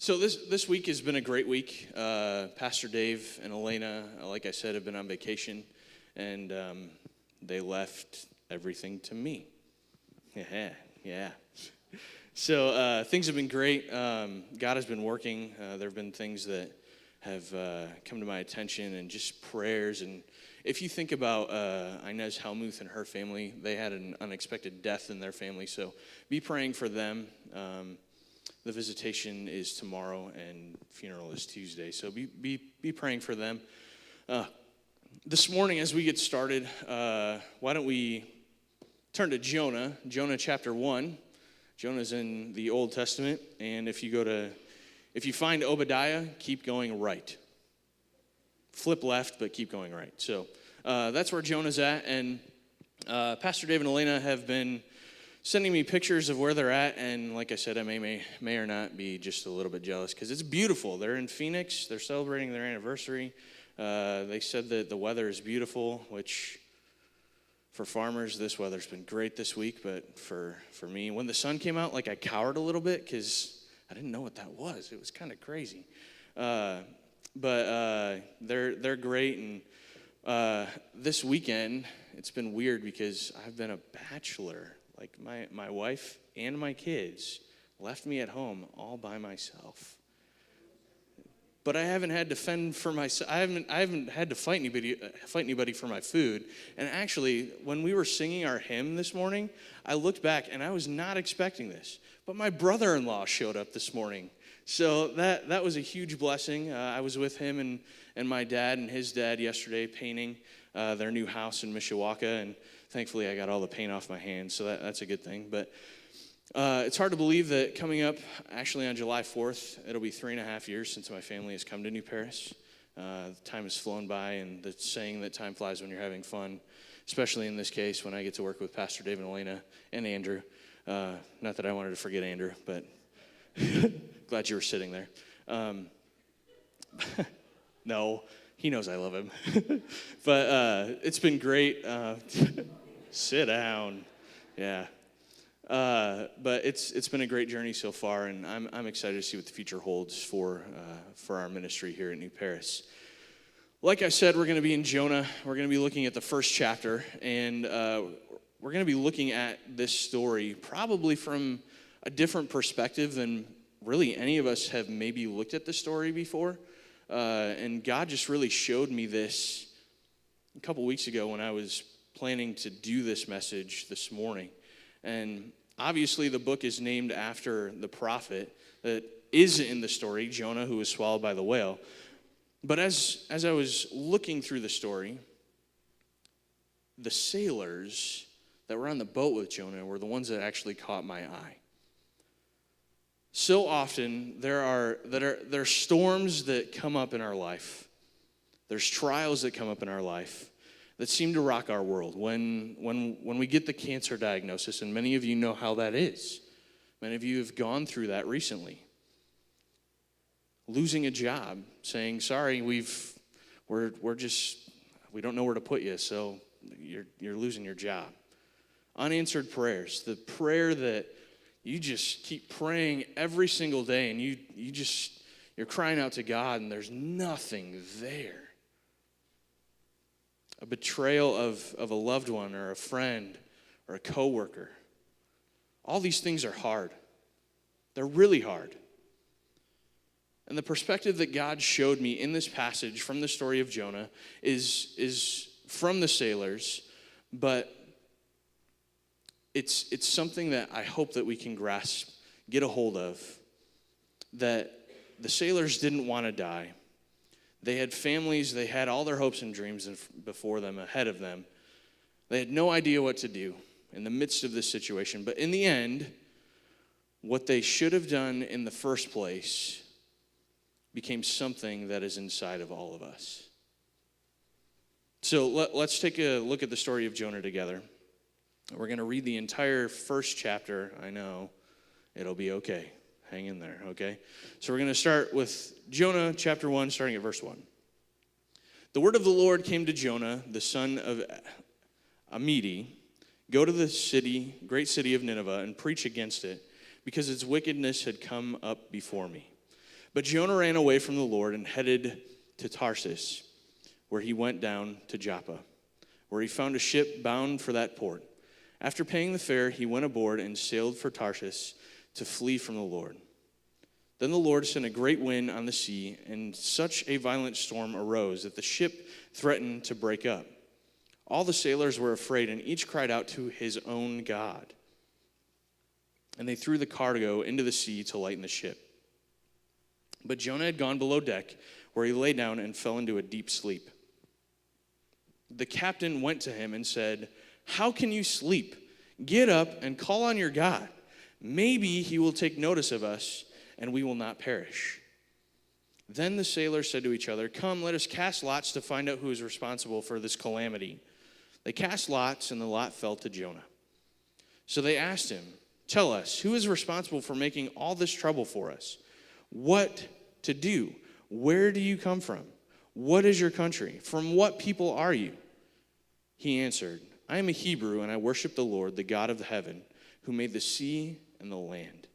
So this week has been a great week. Pastor Dave and Elena, like I said, have been on vacation, and they left everything to me. Yeah. So things have been great. God has been working. There have been things that have come to my attention, and just prayers. And if you think about Inez Helmuth and her family, they had an unexpected death in their family. So be praying for them. The visitation is tomorrow, and funeral is Tuesday. So be praying for them. This morning, as we get started, why don't we turn to Jonah chapter 1. Jonah's in the Old Testament, and if you find Obadiah, keep going right. Flip left, but keep going right. So that's where Jonah's at, and Pastor Dave and Elena have been sending me pictures of where they're at, and like I said, I may or not be just a little bit jealous because it's beautiful. They're in Phoenix. They're celebrating their anniversary. They said that the weather is beautiful, which for farmers, this weather's been great this week, but for me, when the sun came out, like I cowered a little bit because I didn't know what that was. It was kind of crazy. But they're great, and this weekend, it's been weird because I've been a bachelor. Like my wife and my kids left me at home all by myself. But I haven't had to fend for myself. I haven't had to fight anybody for my food. And actually, when we were singing our hymn this morning, I looked back and I was not expecting this. But my brother-in-law showed up this morning. So that was a huge blessing. I was with him and my dad and his dad yesterday painting their new house in Mishawaka, and thankfully I got all the paint off my hands, so that's a good thing. But it's hard to believe that coming up, actually on July 4th, it'll be 3.5 years since my family has come to New Paris. Time has flown by, and the saying that time flies when you're having fun, especially in this case when I get to work with Pastor Dave and Elena and Andrew. Not that I wanted to forget Andrew, but glad you were sitting there. No, he knows I love him. But it's been great. Sit down. Yeah. But it's been a great journey so far, and I'm excited to see what the future holds for our ministry here at New Paris. Like I said, we're going to be in Jonah. We're going to be looking at the first chapter, and we're going to be looking at this story probably from a different perspective than really any of us have maybe looked at the story before. And God just really showed me this a couple weeks ago when I was planning to do this message this morning. And obviously the book is named after the prophet that is in the story, Jonah, who was swallowed by the whale. But as I was looking through the story, the sailors that were on the boat with Jonah were the ones that actually caught my eye. So often there are storms that come up in our life. There's trials that come up in our life that seem to rock our world. When we get the cancer diagnosis, and many of you know how that is. Many of you have gone through that recently. Losing a job, saying, sorry, we don't know where to put you, so you're losing your job. Unanswered prayers, the prayer that you just keep praying every single day, and you're crying out to God, and there's nothing there. A betrayal of a loved one or a friend or a coworker. All these things are hard. They're really hard. And the perspective that God showed me in this passage from the story of Jonah is from the sailors, but it's something that I hope that we can grasp, get a hold of, that the sailors didn't want to die. They had families, they had all their hopes and dreams before them, ahead of them. They had no idea what to do in the midst of this situation. But in the end, what they should have done in the first place became something that is inside of all of us. So let's take a look at the story of Jonah together. We're going to read the entire first chapter. I know. It'll be okay. Hang in there, okay? So we're going to start with Jonah chapter 1, starting at verse 1. The word of the Lord came to Jonah, the son of Amittai. Go to the great city of Nineveh, and preach against it, because its wickedness had come up before me. But Jonah ran away from the Lord and headed to Tarsus, where he went down to Joppa, where he found a ship bound for that port. After paying the fare, he went aboard and sailed for Tarsus to flee from the Lord. Then the Lord sent a great wind on the sea, and such a violent storm arose that the ship threatened to break up. All the sailors were afraid, and each cried out to his own God. And they threw the cargo into the sea to lighten the ship. But Jonah had gone below deck, where he lay down and fell into a deep sleep. The captain went to him and said, "How can you sleep? Get up and call on your God. Maybe he will take notice of us, and we will not perish." Then the sailors said to each other, "Come, let us cast lots to find out who is responsible for this calamity." They cast lots, and the lot fell to Jonah. So they asked him, "Tell us, who is responsible for making all this trouble for us? What to do? Where do you come from? What is your country? From what people are you?" He answered, "I am a Hebrew, and I worship the Lord, the God of heaven, who made the sea and the land."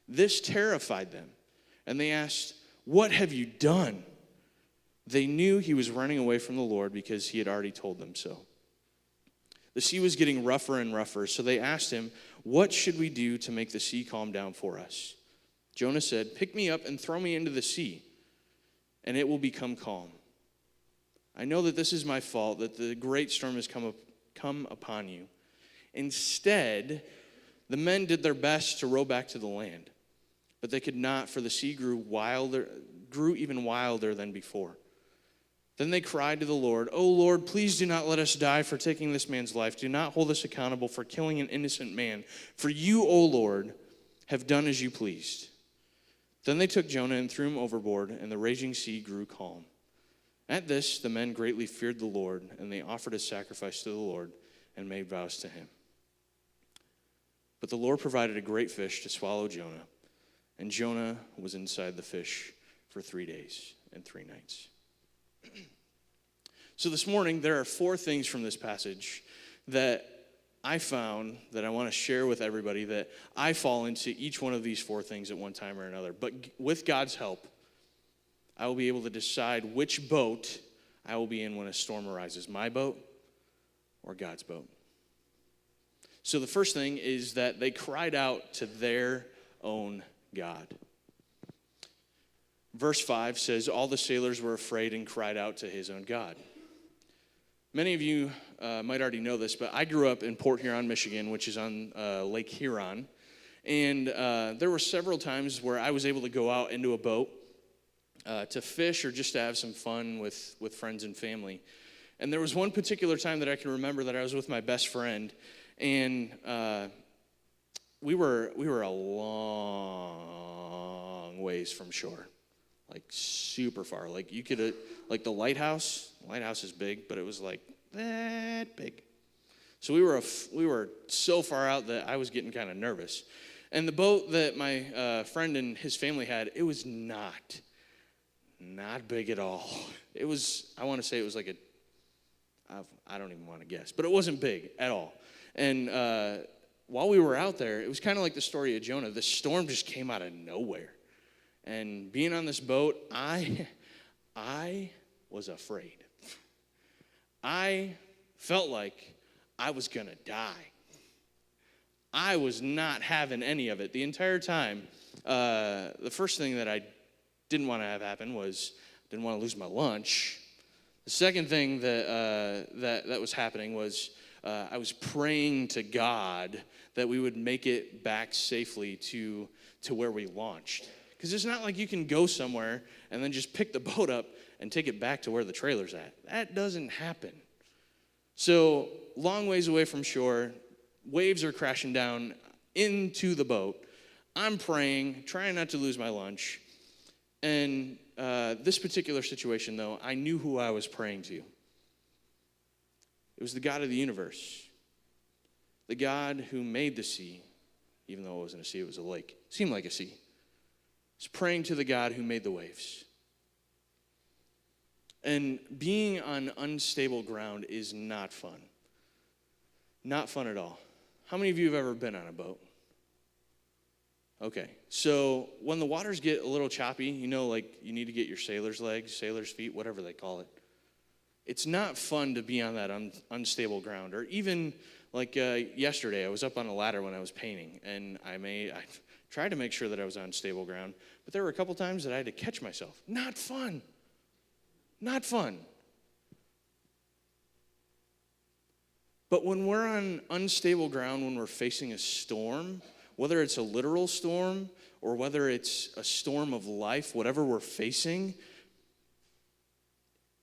This terrified them, and they asked, "What have you done?" They knew he was running away from the Lord because he had already told them so. The sea was getting rougher and rougher, so they asked him, "What should we do to make the sea calm down for us?" Jonah said, "Pick me up and throw me into the sea, and it will become calm. I know that this is my fault, that the great storm has come upon you." Instead, the men did their best to row back to the land, but they could not, for the sea grew even wilder than before. Then they cried to the Lord, "O Lord, please do not let us die for taking this man's life. Do not hold us accountable for killing an innocent man. For you, O Lord, have done as you pleased." Then they took Jonah and threw him overboard, and the raging sea grew calm. At this, the men greatly feared the Lord, and they offered a sacrifice to the Lord and made vows to him. But the Lord provided a great fish to swallow Jonah, and Jonah was inside the fish for 3 days and 3 nights. So this morning, there are 4 things from this passage that I found that I want to share with everybody, that I fall into each one of these 4 things at one time or another. But with God's help, I will be able to decide which boat I will be in when a storm arises, my boat or God's boat. So the first thing is that they cried out to their own God. Verse 5 says, all the sailors were afraid and cried out to his own God. Many of you might already know this, but I grew up in Port Huron, Michigan, which is on Lake Huron. And there were several times where I was able to go out into a boat to fish or just to have some fun with friends and family. And there was one particular time that I can remember that I was with my best friend, and we were a long ways from shore, like super far. Like you could, like the lighthouse is big, but it was like that big. So we were so far out that I was getting kind of nervous. And the boat that my friend and his family had, it was not big at all. It was, I want to say it was like I don't even want to guess, but it wasn't big at all. And while we were out there, it was kind of like the story of Jonah. The storm just came out of nowhere. And being on this boat, I was afraid. I felt like I was going to die. I was not having any of it. The entire time, the first thing that I didn't want to have happen was I didn't want to lose my lunch. The second thing that was happening was I was praying to God that we would make it back safely to where we launched. Because it's not like you can go somewhere and then just pick the boat up and take it back to where the trailer's at. That doesn't happen. So long ways away from shore, waves are crashing down into the boat. I'm praying, trying not to lose my lunch. And this particular situation, though, I knew who I was praying to. It was the God of the universe. The God who made the sea, even though it wasn't a sea, it was a lake. It seemed like a sea. I was praying to the God who made the waves. And being on unstable ground is not fun. Not fun at all. How many of you have ever been on a boat? Okay, so when the waters get a little choppy, like you need to get your sailor's legs, sailor's feet, whatever they call it. It's not fun to be on that unstable ground. Or even like yesterday, I was up on a ladder when I was painting, and I tried to make sure that I was on stable ground, but there were a couple times that I had to catch myself. Not fun. Not fun. But when we're on unstable ground, when we're facing a storm, whether it's a literal storm or whether it's a storm of life, whatever we're facing,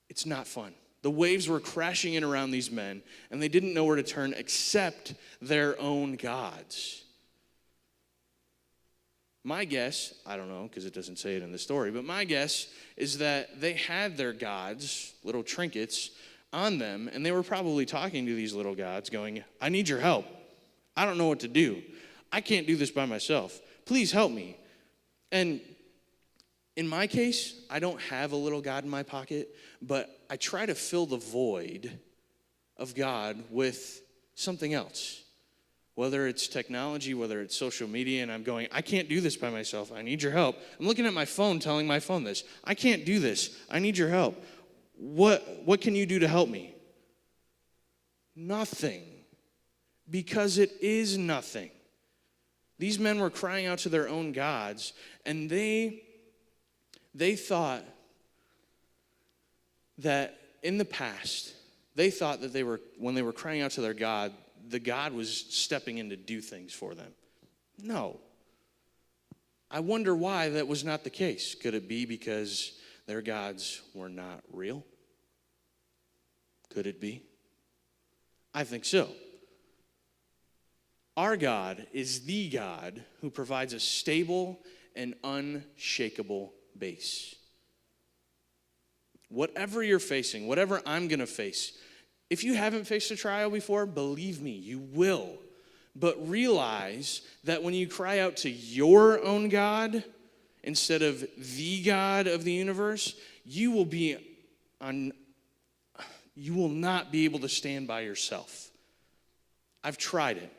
it's not fun. The waves were crashing in around these men, and they didn't know where to turn except their own gods. My guess, I don't know because it doesn't say it in the story, but my guess is that they had their gods, little trinkets, on them, and they were probably talking to these little gods going, I need your help. I don't know what to do. I can't do this by myself. Please help me. And in my case, I don't have a little god in my pocket, but I try to fill the void of God with something else. Whether it's technology, whether it's social media, and I'm going, I can't do this by myself. I need your help. I'm looking at my phone, telling my phone this. I can't do this. I need your help. What can you do to help me? Nothing. Because it is nothing. These men were crying out to their own gods, and they thought that in the past, they thought that when they were crying out to their God, the God was stepping in to do things for them. No. I wonder why that was not the case. Could it be because their gods were not real? Could it be? I think so. Our God is the God who provides a stable and unshakable base. Whatever you're facing, whatever I'm going to face, if you haven't faced a trial before, believe me, you will. But realize that when you cry out to your own God instead of the God of the universe, you will not be able to stand by yourself. I've tried it.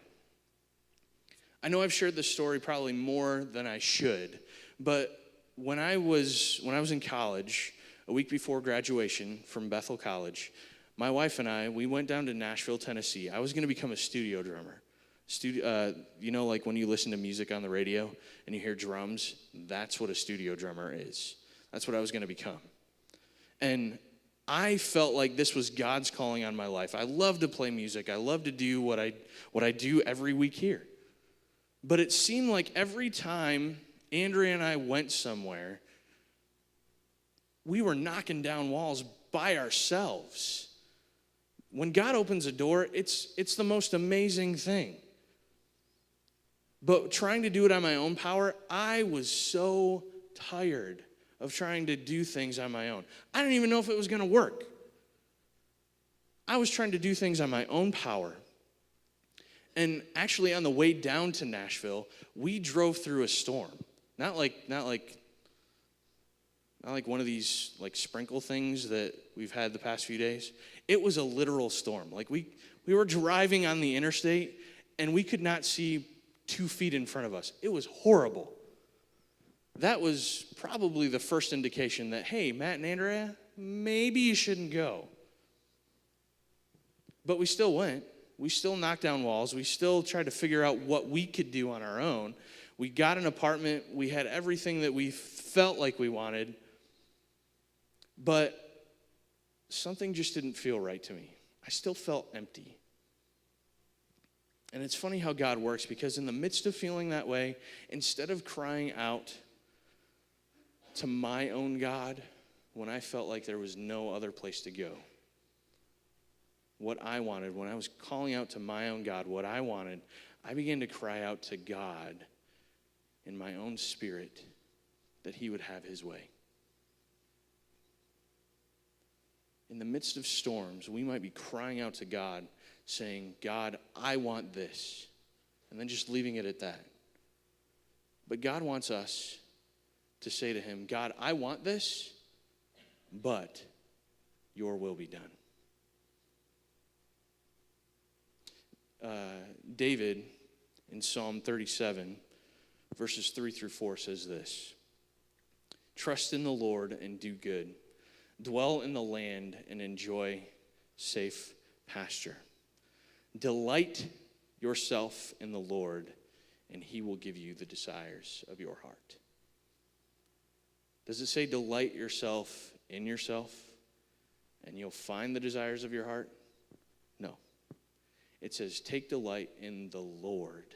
I know I've shared this story probably more than I should, but when I was in college, a week before graduation from Bethel College, my wife and I, we went down to Nashville, Tennessee. I was going to become a studio drummer. Like when you listen to music on the radio and you hear drums, that's what a studio drummer is. That's what I was going to become. And I felt like this was God's calling on my life. I love to play music. I love to do what I do every week here. But it seemed like every time Andrea and I went somewhere, we were knocking down walls by ourselves. When God opens a door, it's the most amazing thing. But trying to do it on my own power, I was so tired of trying to do things on my own. I didn't even know if it was going to work. I was trying to do things on my own power. And actually on the way down to Nashville, we drove through a storm. Not like one of these like sprinkle things that we've had the past few days. It was a literal storm. Like we were driving on the interstate and we could not see 2 feet in front of us. It was horrible. That was probably the first indication that, hey, Matt and Andrea, maybe you shouldn't go. But we still went. We still knocked down walls. We still tried to figure out what we could do on our own. We got an apartment. We had everything that we felt like we wanted. But something just didn't feel right to me. I still felt empty. And it's funny how God works, because in the midst of feeling that way, instead of crying out to my own God when I felt like there was no other place to go, what I wanted, when I was calling out to my own God, what I wanted, I began to cry out to God in my own spirit that he would have his way. In the midst of storms, we might be crying out to God, saying, God, I want this, and then just leaving it at that. But God wants us to say to him, God, I want this, but your will be done. David, in Psalm 37, verses 3-4 says this: Trust in the Lord and do good. Dwell in the land and enjoy safe pasture. Delight yourself in the Lord, and he will give you the desires of your heart. Does it say delight yourself in yourself and you'll find the desires of your heart? No. It says take delight in the Lord,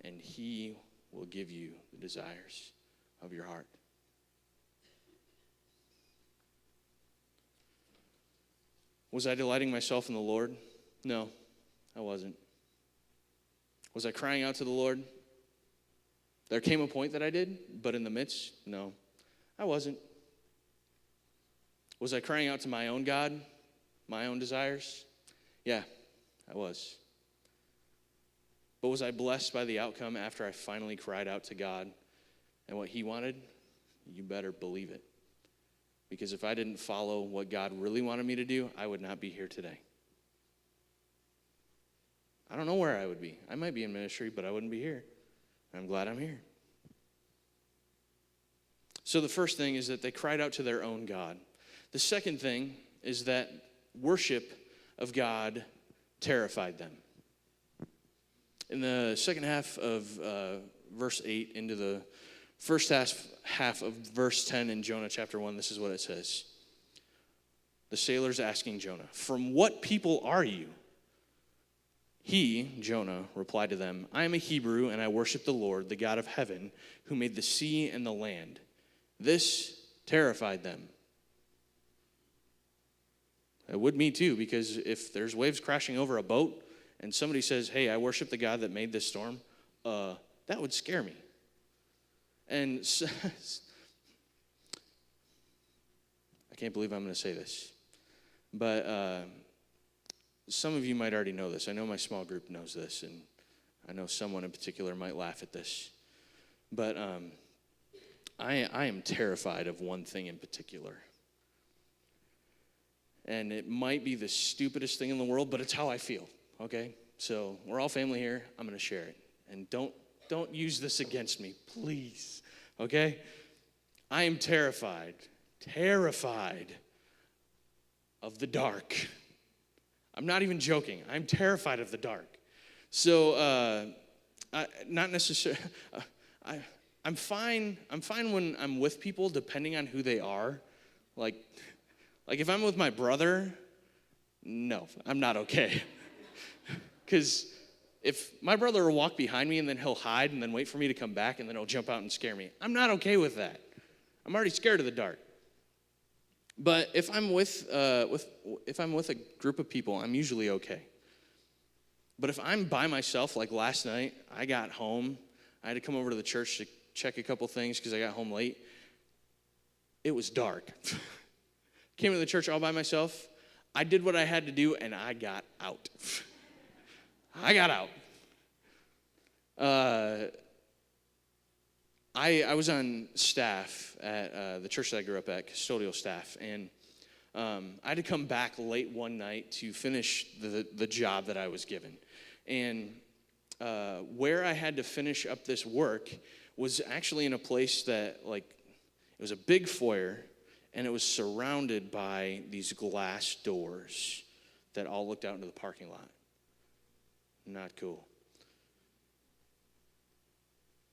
and he will give you the desires of your heart. Was I delighting myself in the Lord? No, I wasn't. Was I crying out to the Lord? There came a point that I did, but in the midst, no, I wasn't. Was I crying out to my own God, my own desires? Yeah, I was. But was I blessed by the outcome after I finally cried out to God and what he wanted? You better believe it. Because if I didn't follow what God really wanted me to do, I would not be here today. I don't know where I would be. I might be in ministry, but I wouldn't be here. I'm glad I'm here. So the first thing is that they cried out to their own God. The second thing is that worship of God terrified them. In the second half of verse 8 into the first half of verse 10 in Jonah chapter 1, this is what it says. The sailors asking Jonah, "From what people are you?" He, Jonah, replied to them, "I am a Hebrew, and I worship the Lord, the God of heaven, who made the sea and the land." This terrified them. It would me too, because if there's waves crashing over a boat and somebody says, "Hey, I worship the God that made this storm," that would scare me. And so, I can't believe I'm going to say this, but some of you might already know this. I know my small group knows this, and I know someone in particular might laugh at this. But I am terrified of one thing in particular. And it might be the stupidest thing in the world, but it's how I feel, okay? So we're all family here. I'm going to share it. And don't use this against me, please, okay? I am terrified of the dark. I'm not even joking. I'm terrified of the dark. So, not necessarily. I'm fine when I'm with people, depending on who they are. Like if I'm with my brother, no, I'm not okay. Because if my brother will walk behind me and then he'll hide and then wait for me to come back and then he'll jump out and scare me, I'm not okay with that. I'm already scared of the dark. But if I'm with a group of people, I'm usually okay. But if I'm by myself, like last night, I got home. I had to come over to the church to check a couple things because I got home late. It was dark. Came to the church all by myself. I did what I had to do, and I got out. I got out. I was on staff at the church that I grew up at, custodial staff, and I had to come back late one night to finish the job that I was given. And where I had to finish up this work was actually in a place that, like, it was a big foyer, and it was surrounded by these glass doors that all looked out into the parking lot. Not cool.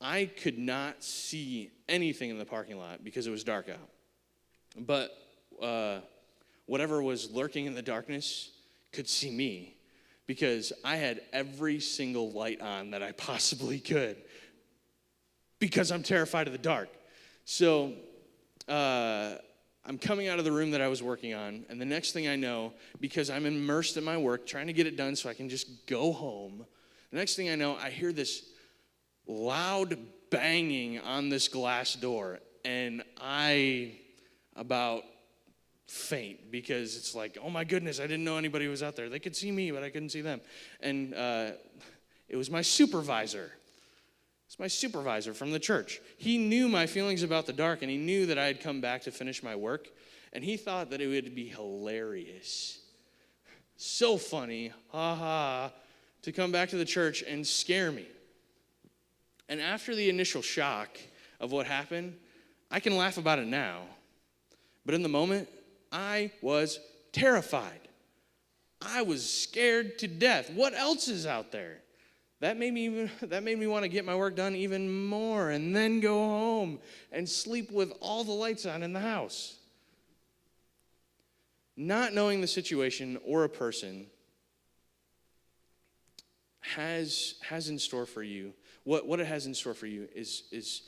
I could not see anything in the parking lot because it was dark out. But whatever was lurking in the darkness could see me because I had every single light on that I possibly could because I'm terrified of the dark. So I'm coming out of the room that I was working on, and the next thing I know, because I'm immersed in my work, trying to get it done so I can just go home, the next thing I know, I hear this loud banging on this glass door, and I about faint because it's like, oh my goodness, I didn't know anybody was out there. They could see me, but I couldn't see them. And it was my supervisor. It's my supervisor from the church. He knew my feelings about the dark, and he knew that I had come back to finish my work, and he thought that it would be hilarious. So funny, ha ha, to come back to the church and scare me. And after the initial shock of what happened, I can laugh about it now. But in the moment, I was terrified. I was scared to death. What else is out there? That made me want to get my work done even more and then go home and sleep with all the lights on in the house. Not knowing the situation or a person has in store for you, what it has in store for you is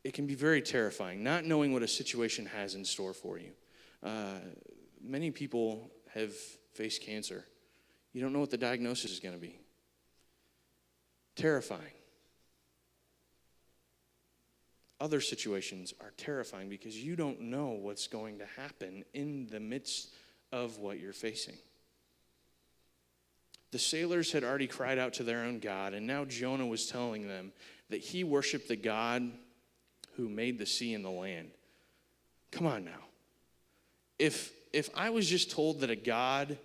it can be very terrifying, not knowing what a situation has in store for you. Many people have faced cancer. You don't know what the diagnosis is going to be. Terrifying. Other situations are terrifying because you don't know what's going to happen in the midst of what you're facing. The sailors had already cried out to their own God, and now Jonah was telling them that he worshiped the God who made the sea and the land. Come on now. If I was just told that a God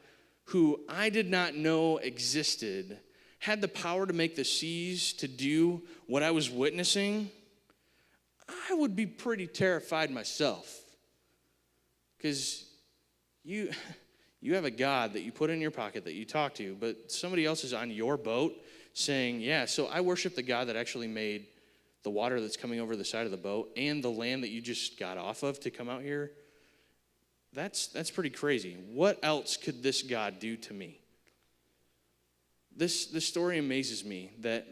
who I did not know existed had the power to make the seas to do what I was witnessing, I would be pretty terrified myself. Because you have a God that you put in your pocket that you talk to, but somebody else is on your boat saying, yeah, so I worship the God that actually made the water that's coming over the side of the boat and the land that you just got off of to come out here. That's pretty crazy. What else could this God do to me? This story amazes me that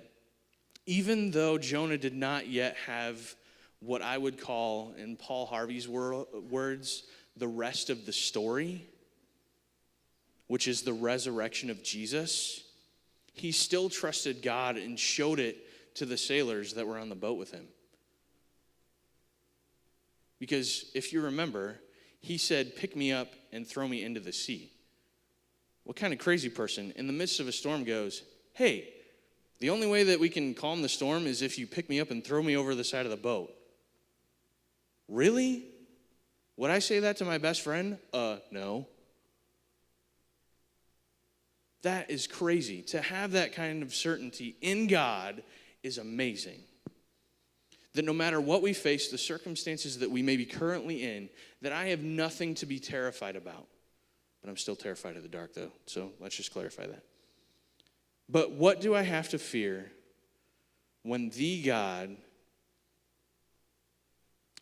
even though Jonah did not yet have what I would call, in Paul Harvey's words, the rest of the story, which is the resurrection of Jesus, he still trusted God and showed it to the sailors that were on the boat with him. Because if you remember, he said, pick me up and throw me into the sea. What kind of crazy person in the midst of a storm goes, hey, the only way that we can calm the storm is if you pick me up and throw me over the side of the boat? Really? Would I say that to my best friend? No. That is crazy. To have that kind of certainty in God is amazing. That no matter what we face, the circumstances that we may be currently in, that I have nothing to be terrified about. But I'm still terrified of the dark, though, so let's just clarify that. But what do I have to fear when the God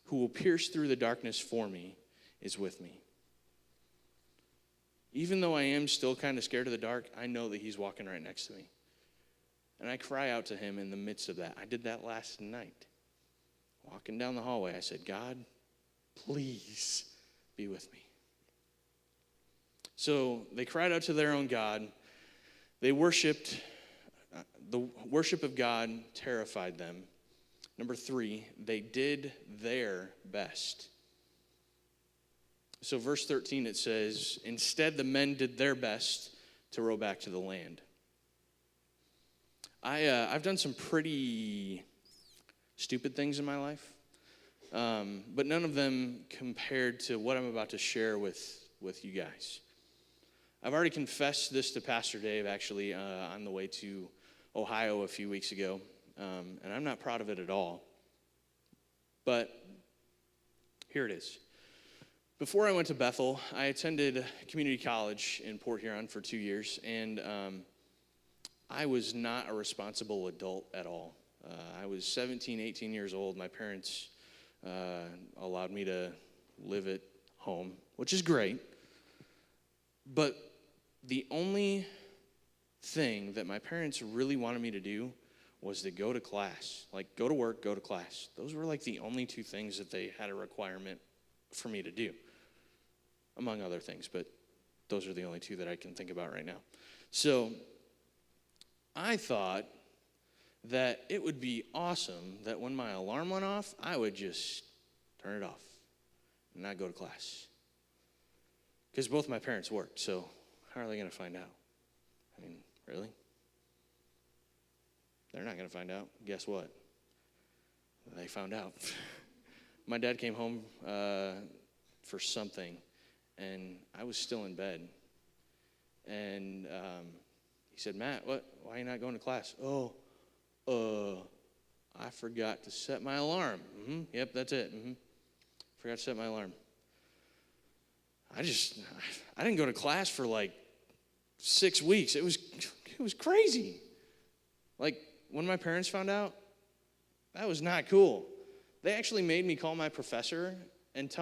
who will pierce through the darkness for me is with me? Even though I am still kind of scared of the dark, I know that he's walking right next to me. And I cry out to him in the midst of that. I did that last night. Walking down the hallway, I said, God, please be with me. So they cried out to their own God. They worshiped. The worship of God terrified them. Number 3, they did their best. So verse 13, it says, instead the men did their best to row back to the land. I've done some pretty stupid things in my life, but none of them compared to what I'm about to share with you guys. I've already confessed this to Pastor Dave, actually, on the way to Ohio a few weeks ago, and I'm not proud of it at all. But here it is. Before I went to Bethel, I attended community college in Port Huron for 2 years, and I was not a responsible adult at all. I was 17, 18 years old. My parents allowed me to live at home, which is great. But the only thing that my parents really wanted me to do was to go to class. Like, go to work, go to class. Those were like the only 2 things that they had a requirement for me to do, among other things. But those are the only 2 that I can think about right now. So I thought that it would be awesome that when my alarm went off, I would just turn it off and not go to class. Because both my parents worked, so how are they going to find out? I mean, really? They're not going to find out. Guess what? They found out. My dad came home for something, and I was still in bed. And he said, Matt, why are you not going to class? I forgot to set my alarm. Yep, that's it. Forgot to set my alarm. I didn't go to class for like 6 weeks. It was crazy. Like, when my parents found out, that was not cool. They actually made me call my professor and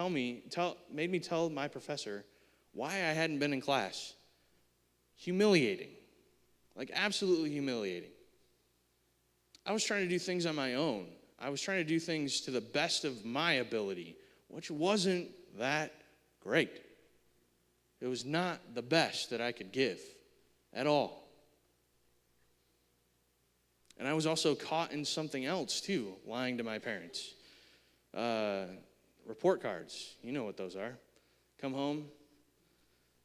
made me tell my professor why I hadn't been in class. Humiliating. Like, absolutely humiliating. I was trying to do things on my own. I was trying to do things to the best of my ability, which wasn't that great. It was not the best that I could give at all. And I was also caught in something else, too, lying to my parents. Report cards, you know what those are. Come home,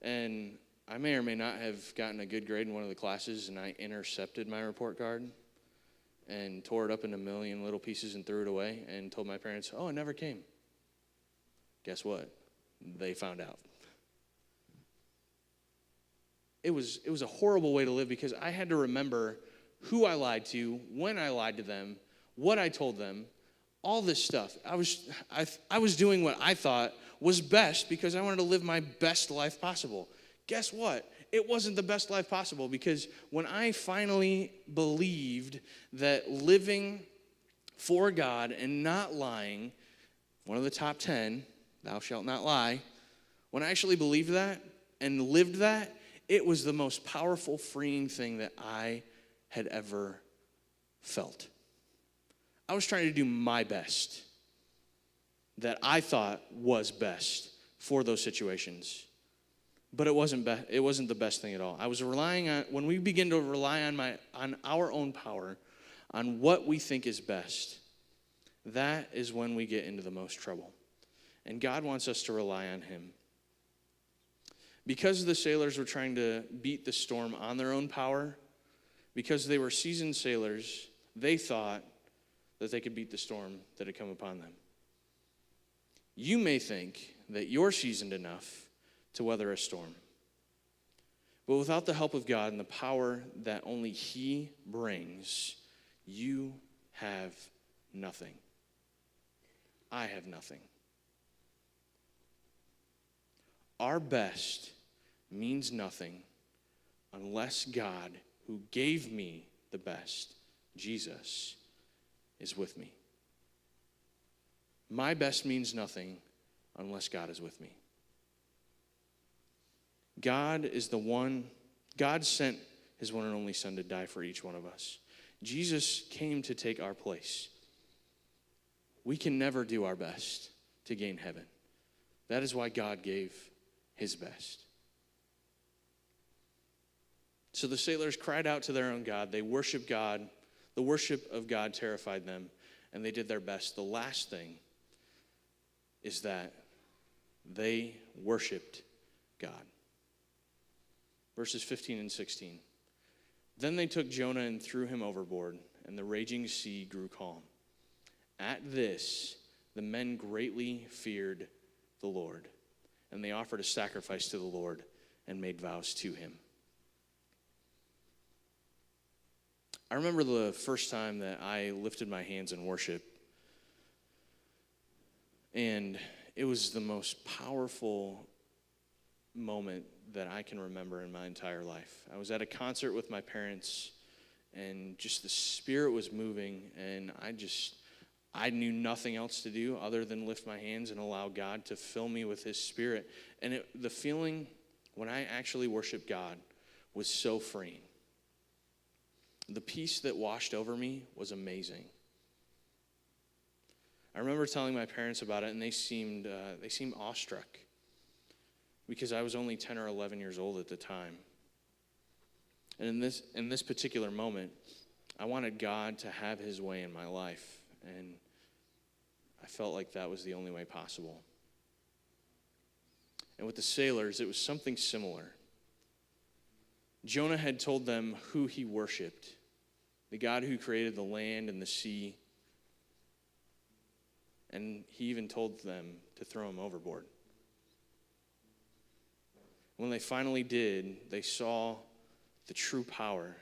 and I may or may not have gotten a good grade in one of the classes, and I intercepted my report card and tore it up into a million little pieces and threw it away and told my parents, oh, it never came. Guess what? They found out. It was a horrible way to live because I had to remember who I lied to, when I lied to them, what I told them, all this stuff. I was doing what I thought was best because I wanted to live my best life possible. Guess what? It wasn't the best life possible because when I finally believed that living for God and not lying, one of the top 10, thou shalt not lie, when I actually believed that and lived that, it was the most powerful, freeing thing that I had ever felt. I was trying to do my best that I thought was best for those situations. But it wasn't the best thing at all. I was relying on, when we begin to rely on our own power, on what we think is best, that is when we get into the most trouble. And God wants us to rely on him. Because the sailors were trying to beat the storm on their own power, because they were seasoned sailors, they thought that they could beat the storm that had come upon them. You may think that you're seasoned enough to weather a storm. But without the help of God and the power that only he brings, you have nothing. I have nothing. Our best means nothing unless God, who gave me the best, Jesus, is with me. My best means nothing unless God is with me. God sent his one and only Son to die for each one of us. Jesus came to take our place. We can never do our best to gain heaven. That is why God gave his best. So the sailors cried out to their own God. They worshiped God. The worship of God terrified them, and they did their best. The last thing is that they worshiped God. Verses 15 and 16. Then they took Jonah and threw him overboard, and the raging sea grew calm. At this, the men greatly feared the Lord, and they offered a sacrifice to the Lord and made vows to him. I remember the first time that I lifted my hands in worship, and it was the most powerful moment that I can remember in my entire life. I was at a concert with my parents, and just the Spirit was moving, and I knew nothing else to do other than lift my hands and allow God to fill me with his Spirit. And the feeling when I actually worshiped God was so freeing. The peace that washed over me was amazing. I remember telling my parents about it, and they seemed awestruck because I was only 10 or 11 years old at the time. And in this particular moment, I wanted God to have his way in my life, and I felt like that was the only way possible. And with the sailors, it was something similar. Jonah had told them who he worshiped, the God who created the land and the sea. And he even told them to throw him overboard. When they finally did, they saw the true power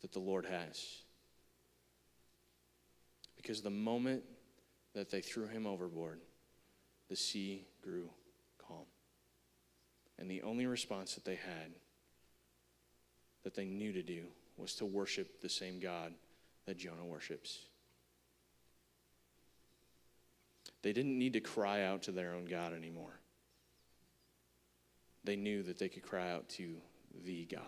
that the Lord has. Because the moment that they threw him overboard, the sea grew calm. And the only response that they had, that they knew to do, was to worship the same God that Jonah worships. They didn't need to cry out to their own God anymore. They knew that they could cry out to the God.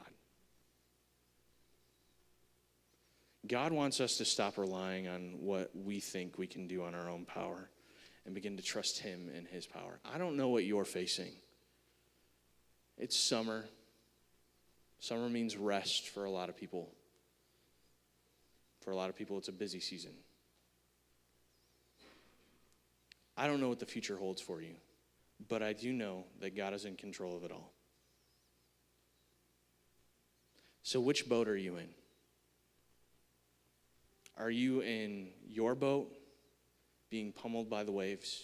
God wants us to stop relying on what we think we can do on our own power and begin to trust him and his power. I don't know what you're facing. It's summer. Summer means rest for a lot of people. For a lot of people, it's a busy season. I don't know what the future holds for you, but I do know that God is in control of it all. So which boat are you in? Are you in your boat, being pummeled by the waves?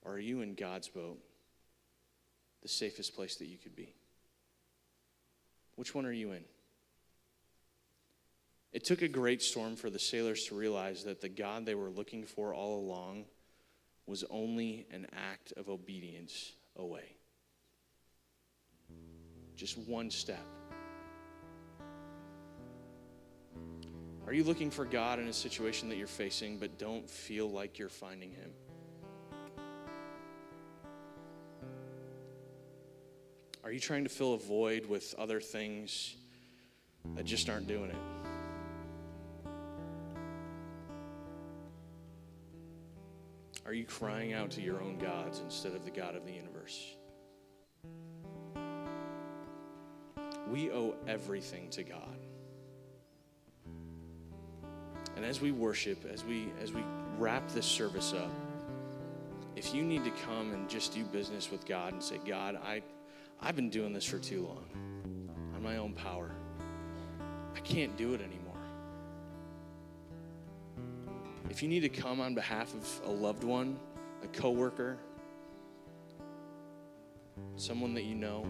Or are you in God's boat, the safest place that you could be? Which one are you in? It took a great storm for the sailors to realize that the God they were looking for all along was only an act of obedience away. Just one step. Are you looking for God in a situation that you're facing but don't feel like you're finding him? Are you trying to fill a void with other things that just aren't doing it? Are you crying out to your own gods instead of the God of the universe? We owe everything to God. And as we worship, as we wrap this service up, if you need to come and just do business with God and say, God, I've been doing this for too long on my own power. I can't do it anymore. If you need to come on behalf of a loved one, a coworker, someone that you know,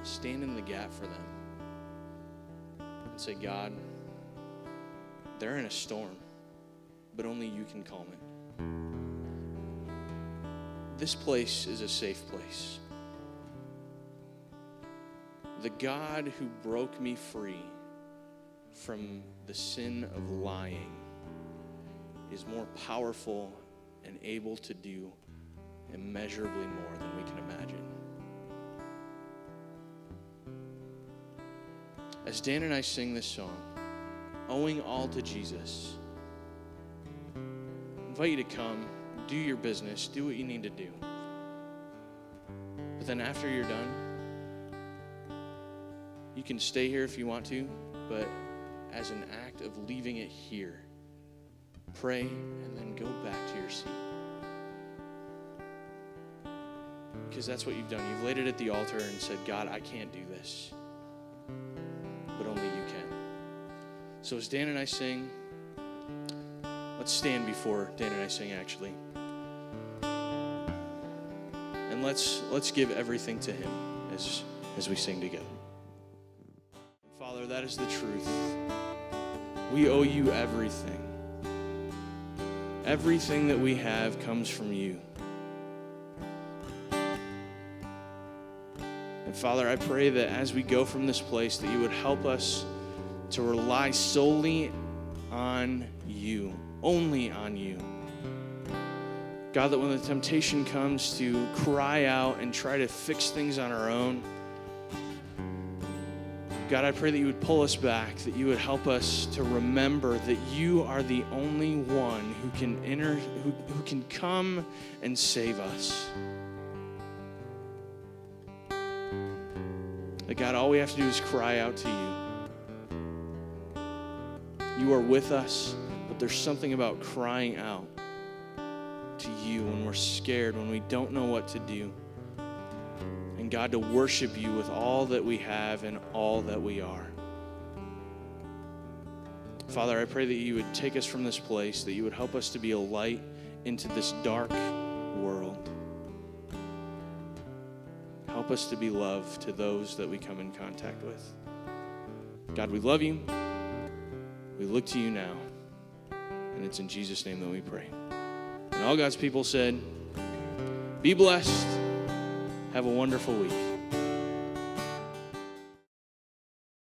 stand in the gap for them and say, God, they're in a storm, but only you can calm it. This place is a safe place. The God who broke me free from the sin of lying is more powerful and able to do immeasurably more than we can imagine. As Dan and I sing this song, owing all to Jesus, I invite you to come, do your business, do what you need to do. But then after you're done, you can stay here if you want to, but as an act of leaving it here, pray and then go back to your seat. Because that's what you've done. You've laid it at the altar and said, God, I can't do this, but only you can. So as Dan and I sing, let's stand before Dan and I sing, actually. And let's give everything to him as we sing together. Father, that is the truth. We owe you everything. Everything that we have comes from you. And Father, I pray that as we go from this place, that you would help us to rely solely on you, only on you. God, that when the temptation comes to cry out and try to fix things on our own, God, I pray that you would pull us back, that you would help us to remember that you are the only one who can come and save us. That God, all we have to do is cry out to you. You are with us, but there's something about crying out to you when we're scared, when we don't know what to do. And God, to worship you with all that we have and all that we are. Father, I pray that you would take us from this place, that you would help us to be a light into this dark world. Help us to be love to those that we come in contact with. God, we love you. We look to you now, and it's in Jesus' name that we pray. And all God's people said, be blessed. Have a wonderful week.